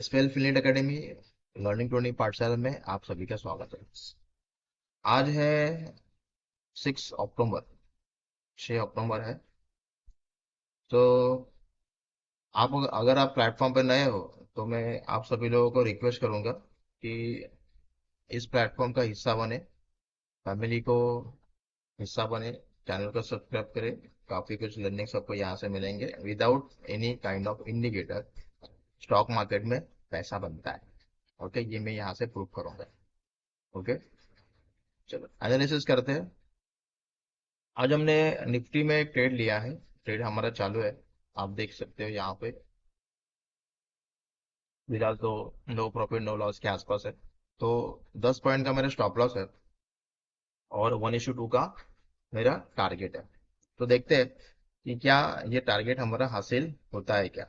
Spell फिलिट academy learning touring पाठशाला में आप सभी का स्वागत है। आज है 6 अक्टूबर। 6 अक्टूबर है। तो आप अगर आप प्लेटफॉर्म पर नए हो तो मैं आप सभी लोगों को रिक्वेस्ट करूंगा कि इस प्लेटफॉर्म का हिस्सा बने, फैमिली को हिस्सा बने, चैनल को सब्सक्राइब करें। काफी कुछ लर्निंग सबको यहाँ से मिलेंगे without any kind of indicator. Stock market में पैसा बनता है। ओके, ये मैं यहाँ से प्रूव करूंगा। ओके, चलो एनालिसिस करते हैं। आज हमने निफ्टी में एक ट्रेड लिया है। ट्रेड हमारा चालू है। आप देख सकते हो यहाँ पे। फिलहाल तो नो प्रॉफिट नो लॉस के आसपास है। तो 10 पॉइंट का मेरा स्टॉप लॉस है और 1:2 का मेरा टारगेट है। तो देखते हैं कि क्या ये टारगेट हमारा हासिल होता है क्या।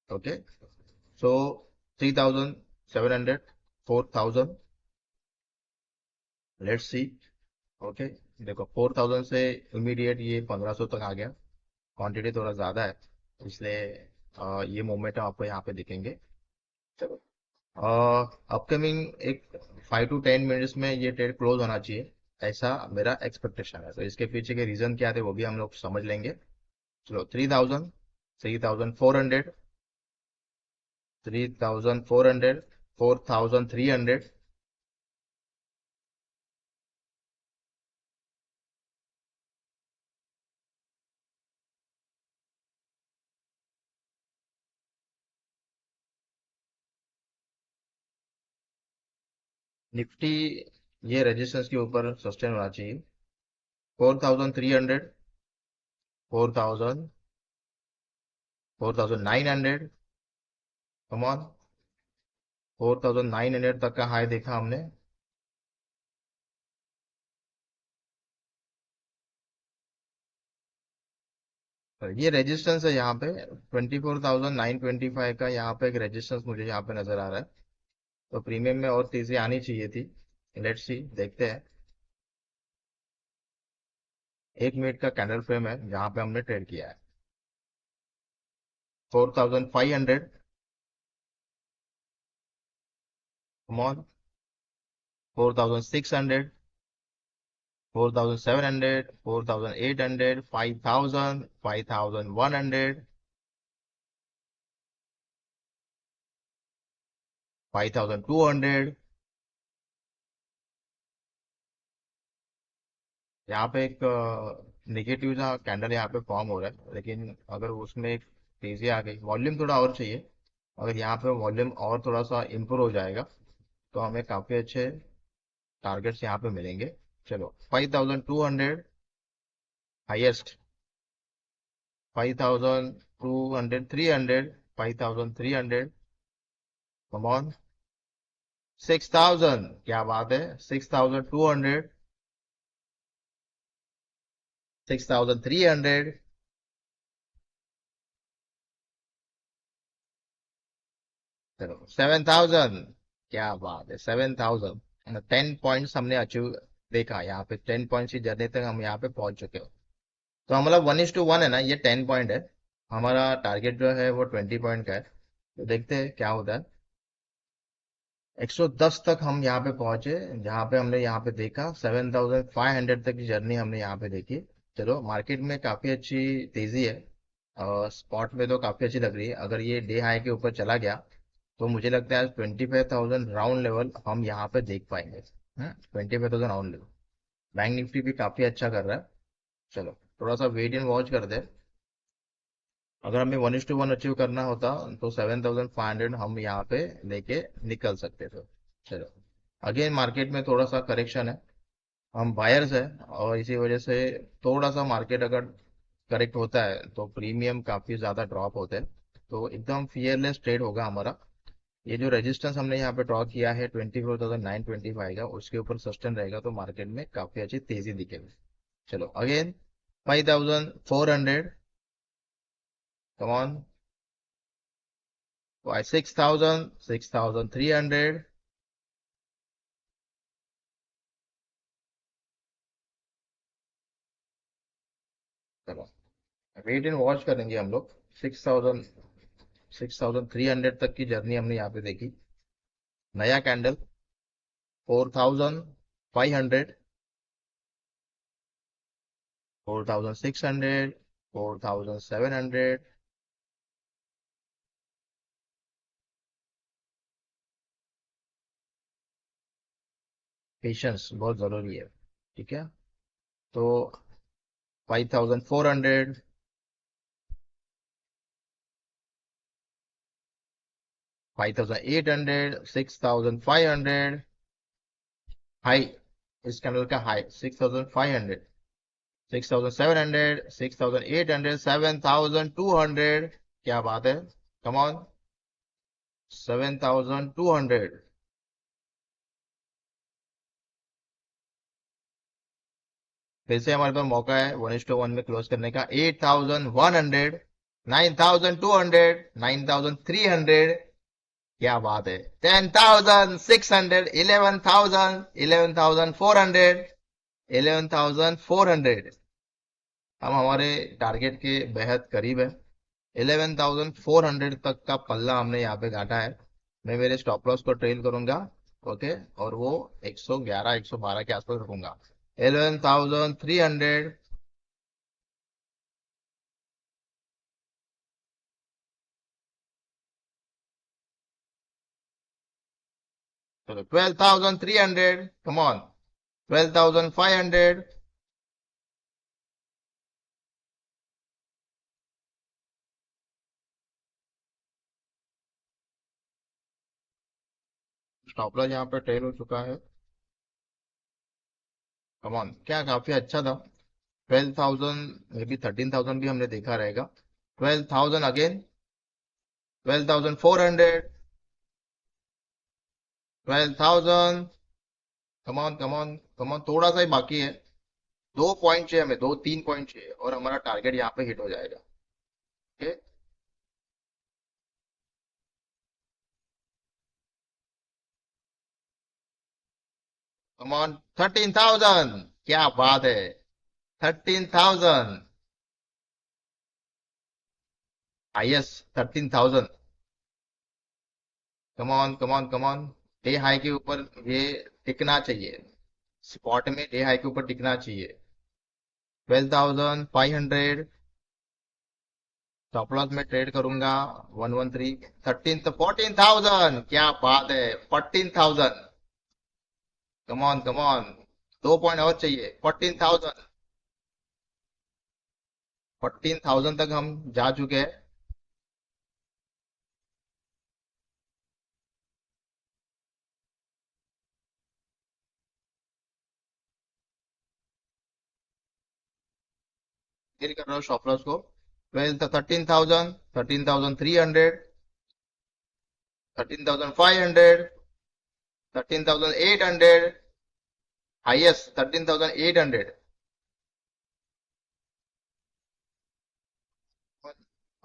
Okay, so 3,700, 4,000, let's see. Okay, देखो 4,000 से इमीडिएट ये 1,500 तक आ गया। क्वांटिटी थोड़ा ज्यादा है, इसलिए ये मोमेंटम आपको यहाँ पे दिखेंगे। चलो, अपकमिंग एक 5 to 10 मिनट्स में ये ट्रेड क्लोज होना चाहिए, ऐसा मेरा एक्सपेक्टेशन है। तो इसके पीछे के रीजन क्या थे वो भी हम लोग समझ लेंगे। चलो, 3,000, 3,400, 3,400, 4,300। निफ्टी ये रेजिस्टेंस के ऊपर सस्टेन होना चाहिए। 4,300, 4,000, 4,900। कम ऑन, 4,900 तक का हाई देखा हमने। ये रेजिस्टेंस है यहाँ पे। 24,925 का यहाँ पे एक रेजिस्टेंस मुझे यहाँ पे नजर आ रहा है। तो प्रीमियम में और तेजी आनी चाहिए थी। लेट्स सी, देखते हैं। 1 मिनट का कैंडल फ्रेम है जहाँ पे हमने ट्रेड किया है। 4,500। कमॉन, 4,600, 4,700, 4,800, 5,000, 5,100, 5,200। यहाँ पे एक निगेटिव सा कैंडल यहाँ पे फॉर्म हो रहा है, लेकिन अगर उसमें एक तेजी आ गई, वॉल्यूम थोड़ा और चाहिए। अगर यहाँ पे वॉल्यूम और थोड़ा सा इम्प्रूव हो जाएगा तो हमें काफी अच्छे टारगेट्स यहाँ पे मिलेंगे। चलो, 5,200 हाईएस्ट, 5,200, 300, 5,300। Come on, 6,000। क्या बात है, 6,200, 6,300। चलो, 7,000। क्या बात है, 7,000। 10 पॉइंट्स हमने अचीव देखा यहाँ पे। 10 पॉइंट्स की जर्नी तक हम यहाँ पे पहुंच चुके हो। तो हमारा 1:1 है ना, ये 10 पॉइंट है। हमारा टारगेट जो है वो 20 पॉइंट का है। तो देखते हैं क्या होता है। 110 तक हम यहाँ पे पहुंचे, जहाँ पे हमने यहाँ पे देखा 7,500 तक की जर्नी हमने यहाँ पे देखी। चलो, मार्केट में काफी अच्छी तेजी है। स्पॉट में तो काफी अच्छी लग रही है। अगर ये डे हाई के ऊपर चला गया तो मुझे लगता है 25,000 राउंड लेवल हम यहाँ पे देख पाएंगे। 25,000 राउंड लेवल। बैंक निफ्टी भी काफी अच्छा कर रहा है। चलो, थोड़ा सा वेट एंड वॉच कर दे। अगर हमें 1:1 अचीव करना होता तो 7,500 हम यहाँ पे लेके निकल सकते थे। चलो, अगेन मार्केट में थोड़ा सा करेक्शन है। हम बायर्स है और इसी वजह से थोड़ा सा मार्केट अगर करेक्ट होता है तो प्रीमियम काफी ज्यादा ड्रॉप होते हैं। तो एकदम फियरलेस ट्रेड होगा हमारा। ये जो रेजिस्टेंस हमने यहाँ पे ड्रॉ किया है 24,925 का, उसके ऊपर सस्टेन रहेगा तो मार्केट में काफी अच्छी तेजी दिखेगी। चलो, अगेन 5,400। Come on, 6,000, 6,300। चलो, वेट एंड वॉच करेंगे हम लोग। 6,000 6300 तक की जर्नी हमने यहाँ पे देखी। नया कैंडल 4500, 4600, 4700। पेशेंस बहुत जरूरी है। ठीक है। तो 5400, 5800, 6500। हाई, इस कैंडल का हाई 6500, 6700, 6800, 7200। क्या बात है। Come on. 7200। फिर से हमारे पास मौका है 1:1 में क्लोज करने का। 8100, 9200, 9300। क्या बात है। 10600, 11000, 11400, 11400। हम हमारे टारगेट के बेहद करीब है। 11400 तक का पल्ला हमने यहाँ पे काटा है। मैं मेरे स्टॉप लॉस को ट्रेल करूंगा। ओके। और वो 111, 112 के आसपास रखूंगा। 11300। 12300। Come on. 12500। स्टॉप लॉस यहाँ पे ट्रेल हो चुका है। कम ऑन, क्या काफी अच्छा था। 12000, मे बी 13000 भी हमने देखा रहेगा। 12000 again. 12400। 12000। Come on, come on, come on, थोड़ा सा ही बाकी है। 2 पॉइंट चाहिए हमें, 2-3 पॉइंट चाहिए और हमारा टारगेट यहाँ पे हिट हो जाएगा। ओके। Come on. 13000। क्या बात है। 13000। Highest 13000। Come on, come on, come on. Day high के ऊपर ये टिकना चाहिए। स्पॉट में डे हाई के ऊपर टिकना चाहिए। 12500। स्टॉप लॉस में ट्रेड करूंगा। 113। 14,000। क्या बात है। 14,000। Come on, come on. 2 point और चाहिए। 14,000। 14,000 तक हम जा चुके हैं। फिर कर रहा हूँ स्टॉप लॉस को। 13,000, 13,300, 13,500, 13,800। हाईएस्ट 13,800।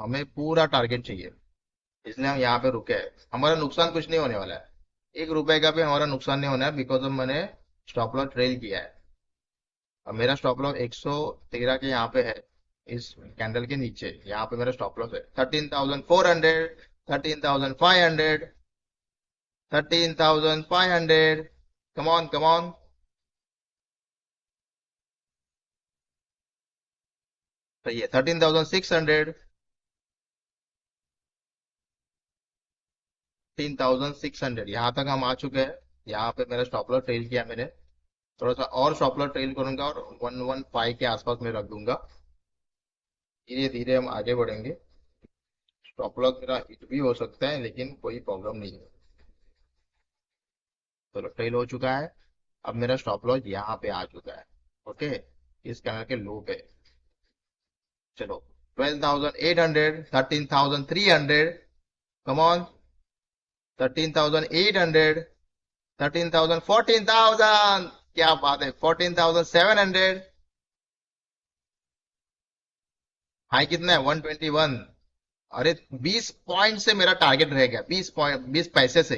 हमें पूरा टारगेट चाहिए, इसलिए हम यहाँ पे रुके हैं। हमारा नुकसान कुछ नहीं होने वाला है। 1 रुपए का भी हमारा नुकसान नहीं होना है, बिकॉज ऑफ मैंने स्टॉप लॉस ट्रेल किया है। अब मेरा स्टॉप लॉस 113 के यहाँ पे है। इस कैंडल के नीचे यहाँ पे मेरा स्टॉप लॉस है 13,400, 13,500, 13,500। Come on, come on. सही है। 13,600। 13,600 यहाँ तक हम आ चुके हैं। यहाँ पे मेरा स्टॉप लॉस ट्रेल किया मैंने। थोड़ा सा और स्टॉप लॉस ट्रेल करूंगा और 115 के आसपास में रख दूंगा। धीरे धीरे हम आगे बढ़ेंगे। स्टॉप लॉस मेरा हिट भी हो सकता है, लेकिन कोई प्रॉब्लम नहीं है। चलो, ट्रेल हो चुका है। अब मेरा स्टॉप लॉस यहाँ पे आ चुका है। ओके। इस कैनल के लो पे। चलो। 12,800, 13,300। Come on. 13,800, 13,000, 14,000। क्या बात है। 14,700। हाई कितना है। 121। अरे 20 पॉइंट से मेरा टारगेट रह गया। 20 पॉइंट, 20 पैसे से।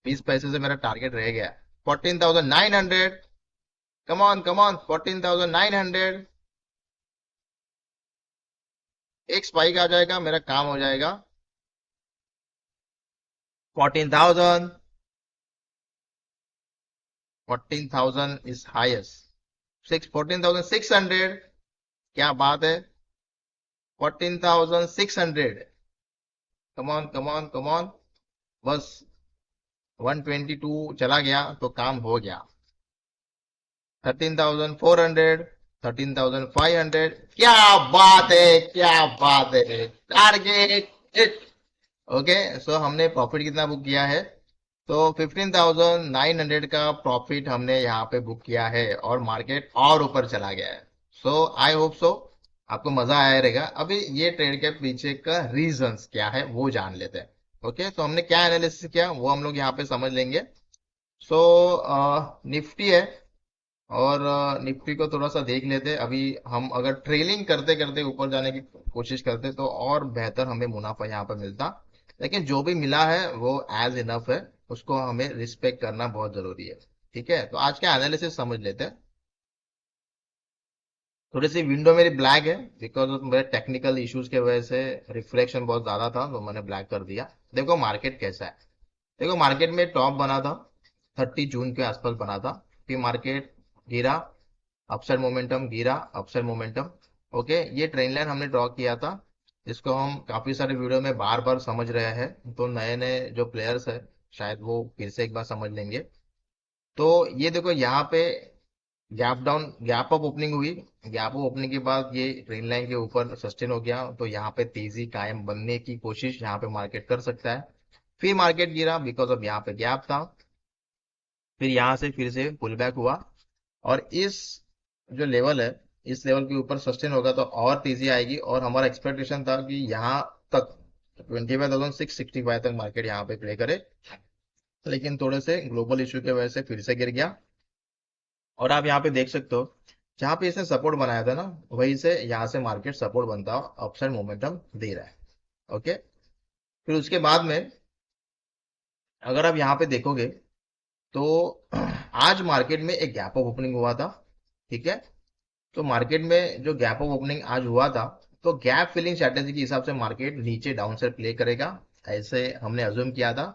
20 पैसे से मेरा टारगेट रह गया। 14,900। Come on, come on. 14,900। एक स्पाइक आ जाएगा, मेरा काम हो जाएगा। 14,000, 14,000 इज हाईएस्ट। 14,600, क्या बात है। 14,600, come on come on come on. बस 122 चला गया तो काम हो गया। 13,400, 13,500, क्या बात है, क्या बात है। Target hit. ओके, सो हमने प्रॉफिट कितना बुक किया है? तो 15,900 का प्रॉफिट हमने यहाँ पे बुक किया है और मार्केट और ऊपर चला गया है। सो आई होप सो आपको मजा आया रहेगा। अभी ये ट्रेड के पीछे का रीजंस क्या है वो जान लेते हैं। ओके, तो हमने क्या एनालिसिस किया वो हम लोग यहाँ पे समझ लेंगे। सो निफ्टी है, और निफ्टी को थोड़ा सा देख लेते हैं। अभी हम अगर ट्रेलिंग करते करते ऊपर जाने की कोशिश करते तो और बेहतर हमें मुनाफा यहाँ पर मिलता, लेकिन जो भी मिला है वो एज इनफ है। उसको हमें रिस्पेक्ट करना बहुत जरूरी है। ठीक है, तो आज का एनालिसिस समझ लेते हैं। थोड़ी सी विंडो मेरी ब्लैक है बिकॉज ऑफ मेरे टेक्निकल इश्यूज के वजह से रिफ्लेक्शन बहुत ज्यादा था तो मैंने ब्लैक कर दिया। देखो मार्केट कैसा है। देखो मार्केट में टॉप बना था, 30 जून के आसपास बना था। फिर मार्केट गिरा, अपसाइड मोमेंटम गिरा, अपसाइड मोमेंटम। ओके, ये ट्रेंड लाइन हमने ड्रॉ किया था, जिसको हम काफी सारे वीडियो में बार बार समझ रहे हैं। तो नए नए जो प्लेयर्स है शायद वो फिर से एक बार समझ लेंगे। तो ये देखो यहाँ पे gap down, gap up opening हुई। गैप अप ओपनिंग के बाद ये ट्रेंड लाइन के ऊपर सस्टेन हो गया, तो यहाँ पे तेजी कायम बनने की कोशिश यहाँ पे मार्केट कर सकता है। फिर मार्केट गिरा बिकॉज ऑफ यहाँ पे गैप था। फिर यहाँ से फिर से पुल बैक हुआ, और इस जो लेवल है, इस लेवल के ऊपर सस्टेन होगा तो और तेजी आएगी। और हमारा एक्सपेक्टेशन था कि यहाँ तक 25,665 तक मार्केट यहाँ पे प्ले करे, लेकिन थोड़े से ग्लोबल इशू की वजह से फिर से गिर गया। और आप यहाँ पे देख सकते हो, जहाँ पे इसने सपोर्ट बनाया था ना, वहीं से यहाँ से मार्केट सपोर्ट बनता हुआ अपसाइड मोमेंटम दे रहा है। ओके, फिर उसके बाद में अगर आप यहाँ पे देखोगे तो आज मार्केट में एक गैप ऑफ ओपनिंग हुआ था। ठीक है, तो मार्केट में जो गैप ऑफ ओपनिंग आज हुआ था, तो गैप फिलिंग स्ट्रेटेजी के हिसाब से मार्केट नीचे डाउन साइड प्ले करेगा, ऐसे हमने अज्यूम किया था।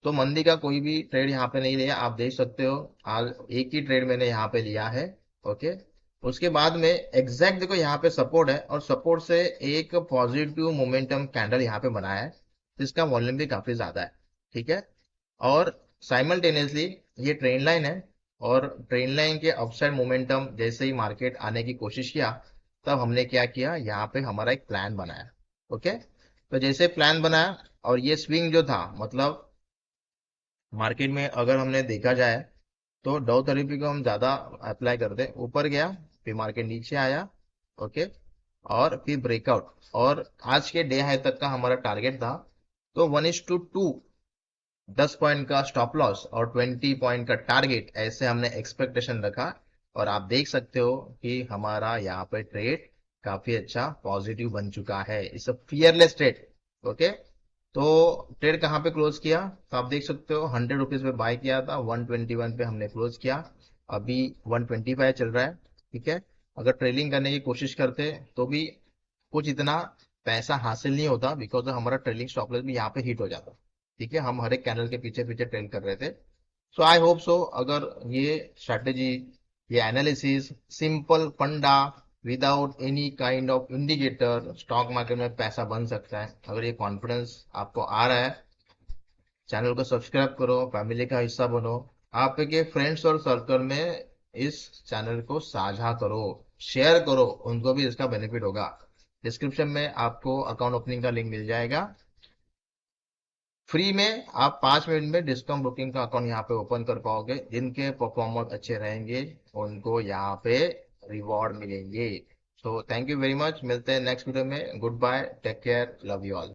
तो मंदी का कोई भी ट्रेड यहाँ पे नहीं लिया, आप देख सकते हो। आज एक ही ट्रेड मैंने यहाँ पे लिया है। ओके, उसके बाद में एग्जैक्ट देखो यहाँ पे सपोर्ट है, और सपोर्ट से एक पॉजिटिव मोमेंटम कैंडल यहाँ पे बनाया है, जिसका वॉल्यूम भी काफी ज्यादा है। ठीक है, और साइमल्टेनियसली ये ट्रेंड लाइन है, और ट्रेंड लाइन के अपसाइड मोमेंटम जैसे ही मार्केट आने की कोशिश किया, तब हमने क्या किया, यहाँ पे हमारा एक प्लान बनाया। ओके, तो जैसे प्लान बनाया, और ये स्विंग जो था, मतलब मार्केट में अगर हमने देखा जाए तो डाउ थेरेपी को हम ज्यादा अप्लाई करते, ऊपर गया, फिर मार्केट नीचे आया। ओके, और फिर ब्रेकआउट, और आज के डे हाई तक का हमारा टारगेट था। तो 1:2, 10 पॉइंट का स्टॉप लॉस और 20 पॉइंट का टारगेट, ऐसे हमने एक्सपेक्टेशन रखा। और आप देख सकते हो कि हमारा यहाँ पे ट्रेड काफी अच्छा पॉजिटिव बन चुका है। It's a fearless trade. Okay, तो ट्रेड कहाँ पे क्लोज किया, तो आप देख सकते हो 100 रुपीज पे बाय किया था, 121 पे हमने क्लोज किया। अभी 125 चल रहा है। ठीक है, अगर ट्रेलिंग करने की कोशिश करते तो भी कुछ इतना पैसा हासिल नहीं होता, बिकॉज हमारा ट्रेलिंग स्टॉप लॉस भी यहाँ पे हिट हो जाता। ठीक है, हम हर एक कैंडल के पीछे पीछे ट्रेल कर रहे थे। सो आई होप सो अगर ये स्ट्रेटेजी, ये एनालिसिस, सिंपल फंडा, without any kind of indicator stock market में पैसा बन सकता है, अगर ये कॉन्फिडेंस आपको आ रहा है, चैनल को सब्सक्राइब करो, फैमिली का हिस्सा बनो। आपके फ्रेंड्स और सर्कल में इस चैनल को साझा करो, शेयर करो, उनको भी इसका बेनिफिट होगा। डिस्क्रिप्शन में आपको अकाउंट ओपनिंग का लिंक मिल जाएगा। फ्री में आप 5 मिनट में डिस्काउंट बुकिंग का अकाउंट यहाँ पे ओपन कर पाओगे। जिनके परफॉर्मेंस अच्छे रहेंगे उनको यहाँ पे रिवॉर्ड मिलेंगे। So thank you very much, मिलते हैं नेक्स्ट वीडियो में। Goodbye, take care, love you all.